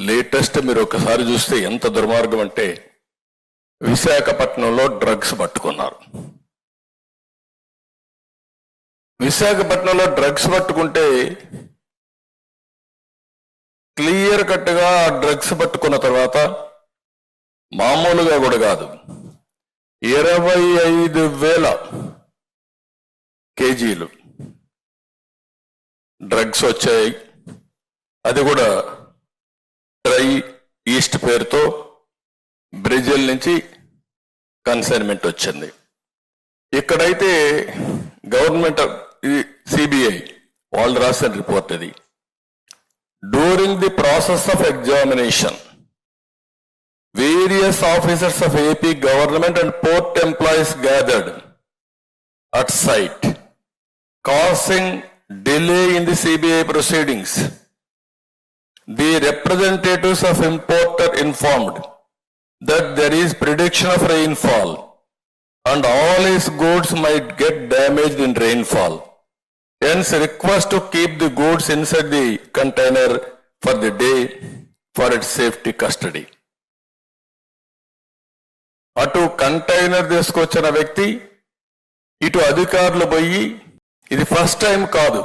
Latest మీరు ఒకసారి చూస్తే ఎంత దుర్మార్గం అంటే విశాఖపట్నంలో డ్రగ్స్ పట్టుకున్నారు. విశాఖపట్నంలో డ్రగ్స్ పట్టుకుంటే క్లియర్ కట్గా డ్రగ్స్ పట్టుకున్న తర్వాత మామూలుగా కూడా కాదు, 25,000 కేజీలు డ్రగ్స్ వచ్చాయి. అది కూడా డ్రై ఈస్ట్ పేరుతో బ్రెజిల్ నుంచి కన్సైన్మెంట్ వచ్చింది. ఇక్కడైతే గవర్నమెంట్ సిబిఐ వాళ్ళు రాసిన రిపోర్ట్ ఇది. During the process of examination various officers of AP government and port employees gathered at site, causing delay in the CBI proceedings. The representatives of importer informed that there is prediction of rainfall and all his goods might get damaged in rainfall. Hence request to keep the goods inside the container for the day for its safety custody. అటు container తీసుకొచ్చిన వ్యక్తి ఇటు అధికారులు పోయి, ఇది first time కాదు,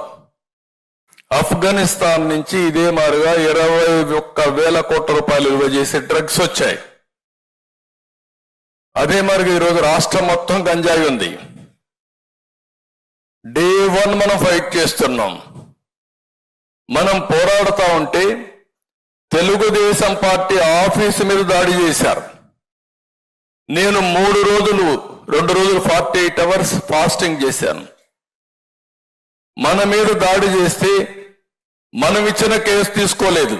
ఆఫ్ఘనిస్తాన్ నుంచి ఇదే మారుగా 21,000 కోట్ల రూపాయలు విలువ చేసే డ్రగ్స్ వచ్చాయి. అదే మారుగా ఈరోజు రాష్ట్రం మొత్తం గంజాయి ఉంది. డే 1 మనం ఫైట్ చేస్తున్నాం. మనం పోరాడుతూ ఉంటే తెలుగుదేశం పార్టీ ఆఫీసు మీద దాడి చేశారు. నేను 2 రోజులు 48 అవర్స్ ఫాస్టింగ్ చేశాను. మన మీద దాడి చేస్తే మనం ఇచ్చిన కేసు తీసుకోలేదు.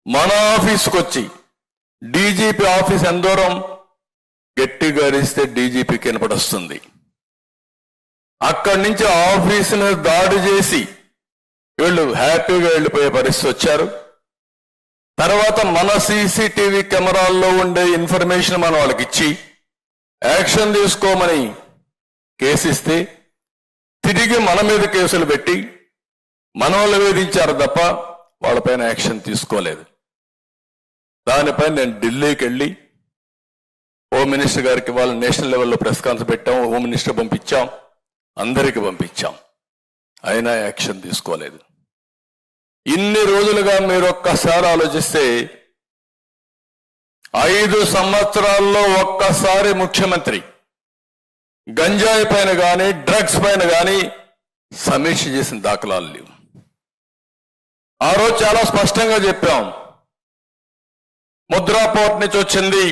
మన ఆఫీస్కి వచ్చి డీజీపీ ఆఫీస్ ఎంత దూరం గట్టిగా అరిస్తే డీజీపీకి వినపడొస్తుంది. అక్కడి నుంచి ఆఫీస్ మీద దాడి చేసి వీళ్ళు హ్యాపీగా వెళ్ళిపోయే పరిస్థితి వచ్చారు. తర్వాత మన సీసీటీవీ కెమెరాల్లో ఉండే ఇన్ఫర్మేషన్ మనం వాళ్ళకి ఇచ్చి యాక్షన్ తీసుకోమని కేసు ఇస్తే తిరిగి మన మీద కేసులు పెట్టి మన వాళ్ళు వేధించారు తప్ప వాళ్ళపైన యాక్షన్ తీసుకోలేదు. దానిపైన నేను ఢిల్లీకి వెళ్ళి హోమ్ మినిస్టర్ గారికి వాళ్ళు నేషనల్ లెవెల్లో ప్రెస్ కాన్ఫరెన్స్ పెట్టాం, హోమ్ మినిస్టర్ పంపించాం, అందరికి పంపించాం, అయినా యాక్షన్ తీసుకోలేదు. ఇన్ని రోజులుగా మీరు ఒక్కసారి ఆలోచిస్తే 5 సంవత్సరాల్లో ఒక్కసారి ముఖ్యమంత్రి గంజాయి పైన కానీ డ్రగ్స్ పైన కానీ సమీక్ష చేసిన దాఖలాలు లేవు. ఆ రోజు చాలా స్పష్టంగా చెప్పాం, ముద్రా పోర్ట్ నుంచి వచ్చింది,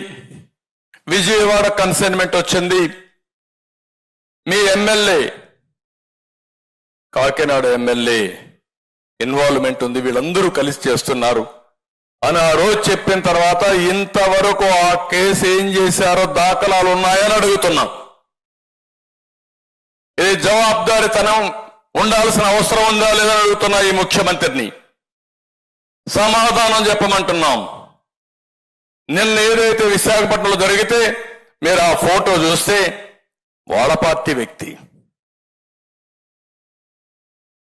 విజయవాడ కన్సైన్మెంట్ వచ్చింది, మీ ఎమ్మెల్యే కాకినాడ ఎమ్మెల్యే ఇన్వాల్వ్మెంట్ ఉంది, వీళ్ళందరూ కలిసి చేస్తున్నారు అని ఆ రోజు చెప్పిన తర్వాత ఇంతవరకు ఆ కేసు ఏం చేశారో దాఖలాలు ఉన్నాయని అడుగుతున్నాం. ఇది జవాబుదారీతనం ఉండాల్సిన అవసరం ఉందా లేదని అడుగుతున్నా ఈ ముఖ్యమంత్రిని. సమాధానం చెప్పమంటున్నాం. నిన్న ఏదైతే విశాఖపట్నంలో జరిగితే మీరు ఆ ఫోటో చూస్తే వాళ్ళ పార్టీ వ్యక్తి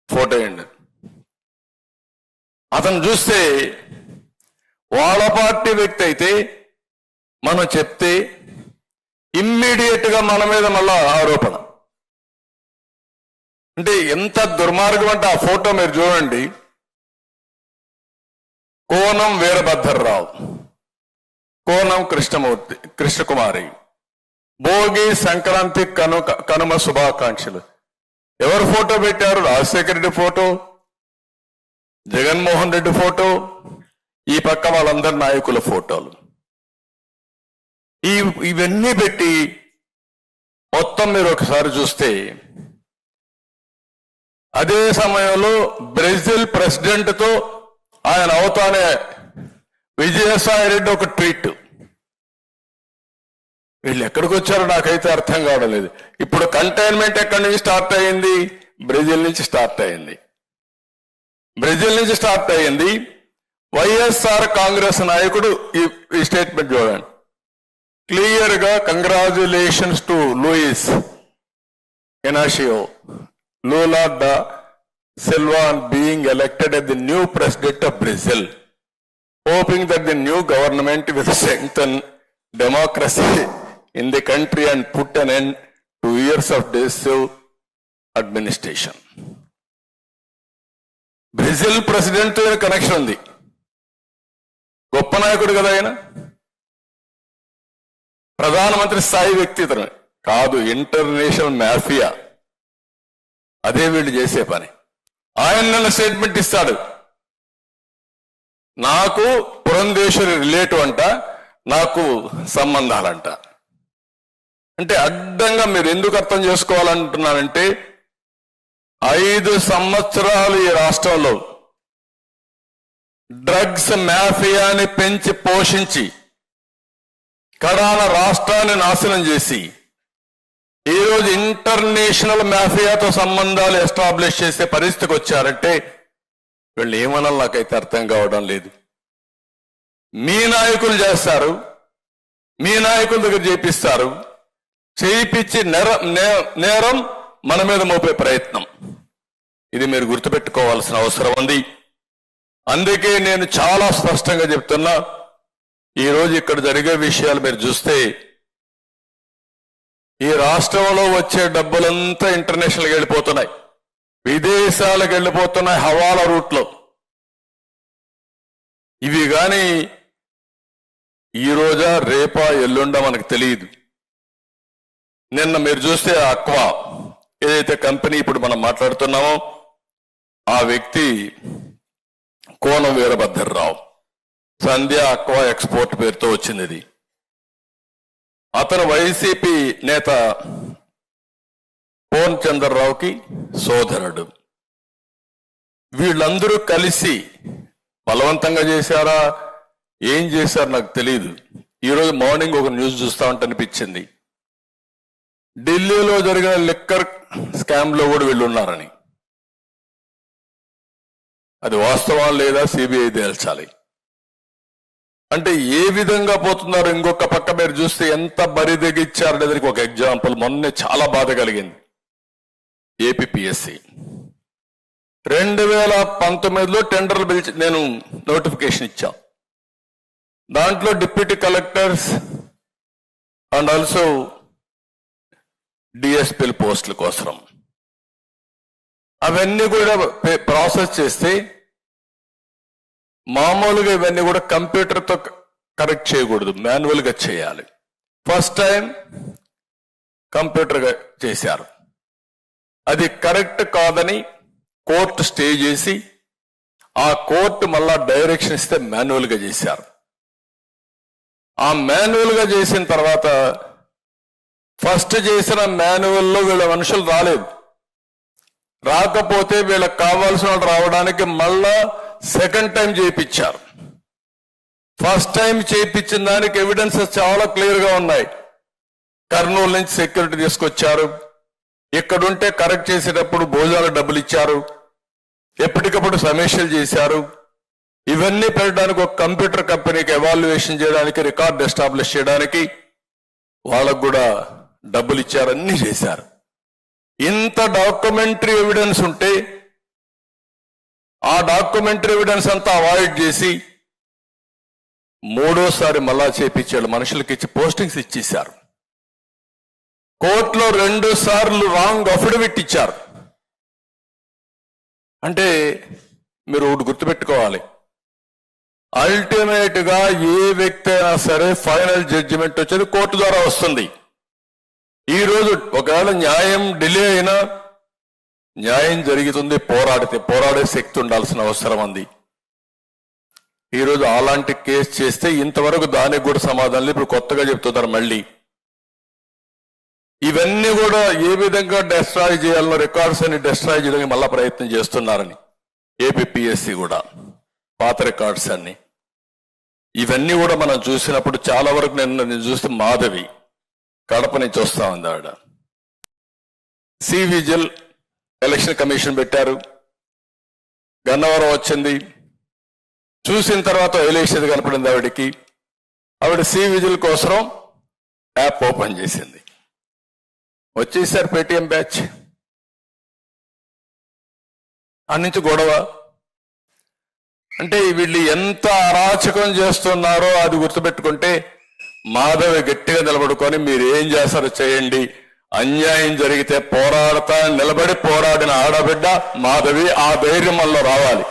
ఫోటో ఏంటి, అతను చూస్తే వాళ్ళ పార్టీ వ్యక్తి అయితే మనం చెప్తే ఇమ్మీడియట్ గా మన మీద మళ్ళా ఆరోపణ. అంటే ఎంత దుర్మార్గం అంటే ఆ ఫోటో మీరు చూడండి. కోనం వీరభద్రరావు, కోనం కృష్ణకుమారి, భోగి సంక్రాంతి కనుమ శుభాకాంక్షలు. ఎవరు ఫోటో పెట్టారు? రాజశేఖర రెడ్డి ఫోటో, జగన్మోహన్ రెడ్డి ఫోటో, ఈ పక్క వాళ్ళందరి నాయకుల ఫోటోలు. ఇవన్నీ పెట్టి మొత్తం మీరు ఒకసారి చూస్తే అదే సమయంలో బ్రెజిల్ ప్రెసిడెంట్ తో ఆయన అవుతానే విజయసాయి రెడ్డి ఒక ట్వీట్. వీళ్ళు ఎక్కడికి వచ్చారో నాకైతే అర్థం కావడం లేదు. ఇప్పుడు కంటైన్మెంట్ ఎక్కడి నుంచి స్టార్ట్ అయ్యింది? బ్రెజిల్ నుంచి స్టార్ట్ అయ్యింది. బ్రెజిల్ నుంచి స్టార్ట్ అయ్యింది. వైఎస్ఆర్ కాంగ్రెస్ నాయకుడు ఈ స్టేట్మెంట్ చూడండి, క్లియర్ గా congratulations to Luiz Inacio Lula da Silva on being elected as the new president of Brazil. hoping that the new government will strengthen democracy in the country and put an end to years of divisive administration. Brazil president తో connection ఉంది. గొప్ప నాయకుడు కదా ఆయన, ప్రధానమంత్రి స్థాయి వ్యక్తి ఇతను కాదు, ఇంటర్నేషనల్ మాఫియా. అదే వీళ్ళు చేసే పని. ఆయన నన్ను స్టేట్మెంట్ ఇస్తాడు, నాకు పురంధేశ్వరి రిలేటివ్ అంట, నాకు సంబంధాలంట. అంటే అడ్డంగా మీరు ఎందుకు అర్థం చేసుకోవాలంటున్నానంటే 5 సంవత్సరాలు ఈ రాష్ట్రంలో డ్రగ్స్ మాఫియాని పెంచి పోషించి కడాన రాష్ట్రాన్ని నాశనం చేసి ఈరోజు ఇంటర్నేషనల్ మాఫియాతో సంబంధాలు ఎస్టాబ్లిష్ చేసే పరిస్థితికి వచ్చారంటే వీళ్ళు ఏమనాలి నాకైతే అర్థం కావడం లేదు. మీ నాయకులు చేస్తారు, మీ నాయకుల దగ్గర చేపిస్తారు, చేయించి నేరం మన మీద మోపే ప్రయత్నం. ఇది మీరు గుర్తుపెట్టుకోవాల్సిన అవసరం ఉంది. అందుకే నేను చాలా స్పష్టంగా చెప్తున్నా, ఈరోజు ఇక్కడ జరిగే విషయాలు మీరు చూస్తే ఈ రాష్ట్రంలో వచ్చే డబ్బులంతా ఇంటర్నేషనల్కి వెళ్ళిపోతున్నాయి, విదేశాలకు వెళ్ళిపోతున్నాయి హవాలా రూట్లో. ఇవి కానీ ఈ రోజా రేపా ఎల్లుండా మనకు తెలియదు. నిన్న మీరు చూస్తే అక్వా ఏదైతే కంపెనీ ఇప్పుడు మనం మాట్లాడుతున్నామో ఆ వ్యక్తి కోన వీరభద్రరావు, సంధ్య అక్వా ఎక్స్పోర్ట్ పేరుతో వచ్చింది. ఇది అతను వైసీపీ నేత పోన్ చంద్రరావుకి సోదరుడు. వీళ్ళందరూ కలిసి బలవంతంగా చేశారా, ఏం చేశారు నాకు తెలియదు. ఈరోజు మార్నింగ్ ఒక న్యూస్ చూస్తా ఉంటే అనిపించింది, ఢిల్లీలో జరిగిన లిక్కర్ స్కామ్ లో కూడా వీళ్ళు ఉన్నారని. అది వాస్తవం లేదా సిబిఐ తేల్చాలి. అంటే ఏ విధంగా పోతున్నారు. ఇంకొక పక్క మీరు చూస్తే ఎంత బరిదెగిచ్చారు అనేది ఒక ఎగ్జాంపుల్ మొన్నే చాలా బాధ కలిగింది. ఏపీపీఎస్సి 2019లో టెండర్లు పిలిచి నేను నోటిఫికేషన్ ఇచ్చా. దాంట్లో డిప్యూటీ కలెక్టర్స్ అండ్ ఆల్సో డిఎస్పీల పోస్టుల కోసం అవన్నీ కూడా ప్రాసెస్ చేస్తే మామూలుగా ఇవన్నీ కూడా కంప్యూటర్తో కరెక్ట్ చేయకూడదు, మాన్యువల్గా చేయాలి. ఫస్ట్ టైం కంప్యూటర్గా చేశారు. అది కరెక్ట్ కాదని కోర్టు స్టే చేసి ఆ కోర్టు మళ్ళా డైరెక్షన్ ఇస్తే మాన్యువల్గా చేశారు. ఆ మాన్యువల్గా చేసిన తర్వాత ఫస్ట్ చేసిన మాన్యువల్లో వీళ్ళ మనుషులు రాలేదు. రాకపోతే వీళ్ళకి కావాల్సిన వాళ్ళు రావడానికి మళ్ళా సెకండ్ టైం చేయించారు. ఫస్ట్ టైం చేయించిన దానికి ఎవిడెన్సెస్ చాలా క్లియర్ గా ఉన్నాయి. కర్నూలు నుంచి సెక్యూరిటీ తీసుకొచ్చారు, ఇక్కడుంటే కరెక్ట్ చేసేటప్పుడు భోజనాలు డబ్బులు ఇచ్చారు, ఎప్పటికప్పుడు సమీక్షలు చేశారు. ఇవన్నీ పెట్టడానికి ఒక కంప్యూటర్ కంపెనీకి ఎవాల్యుయేషన్ చేయడానికి, రికార్డ్ ఎస్టాబ్లిష్ చేయడానికి వాళ్ళకు కూడా డబ్బులు ఇచ్చారు, అన్ని చేశారు. ఇంత డాక్యుమెంటరీ ఎవిడెన్స్ ఉంటే ఆ డాక్యుమెంటరీ ఎవిడెన్స్ అంతా అవాయిడ్ చేసి మూడోసారి మళ్ళా చేపించాడు, మనుషులకి ఇచ్చి పోస్టింగ్స్ ఇచ్చేశారు. కోర్టులో 2 సార్లు రాంగ్ అఫిడవిట్ ఇచ్చారు. అంటే మీరు ఒకటి గుర్తుపెట్టుకోవాలి, అల్టిమేట్ గా ఏ వ్యక్తి అయినా సరే ఫైనల్ జడ్జిమెంట్ వచ్చేది కోర్టు ద్వారా వస్తుంది. ఈ రోజు ఒకవేళ న్యాయం డిలే అయినా న్యాయం జరుగుతుంది, పోరాడే శక్తి ఉండాల్సిన అవసరం ఉంది. ఈరోజు అలాంటి కేసు చేస్తే ఇంతవరకు దానికి కూడా సమాధానం. ఇప్పుడు కొత్తగా చెప్తున్నారు మళ్ళీ ఇవన్నీ కూడా ఏ విధంగా డెస్ట్రాయ్ చేయాలనో రికార్డ్స్ అన్ని డెస్ట్రాయ్ చేయడానికి మళ్ళా ప్రయత్నం చేస్తున్నారని ఏపీపీఎస్సీ కూడా పాత రికార్డ్స్ అన్ని ఇవన్నీ కూడా మనం చూసినప్పుడు చాలా వరకు నేను చూస్తే మాధవి కడప నుంచి వస్తా ఉంది. ఆవిడ సి విజిల్ ఎలక్షన్ కమిషన్ పెట్టారు, గన్నవరం వచ్చింది, చూసిన తర్వాత వదిలేసేది కనపడింది ఆవిడకి. ఆవిడ సి విజిల్ కోసం యాప్ ఓపెన్ చేసింది, వచ్చేసారు పేటిఎం బ్యాచ్. అన్నించి గొడవ, అంటే వీళ్ళు ఎంత అరాచకం చేస్తున్నారో అది గుర్తుపెట్టుకుంటే మాధవి గట్టిగా నిలబడుకొని మీరు ఏం చేస్తారో చేయండి, అన్యాయం జరిగితే పోరాడతా నిలబడి పోరాడిన ఆడబిడ్డ మాధవి, ఆ ధైర్యం వల్ల రావాలి.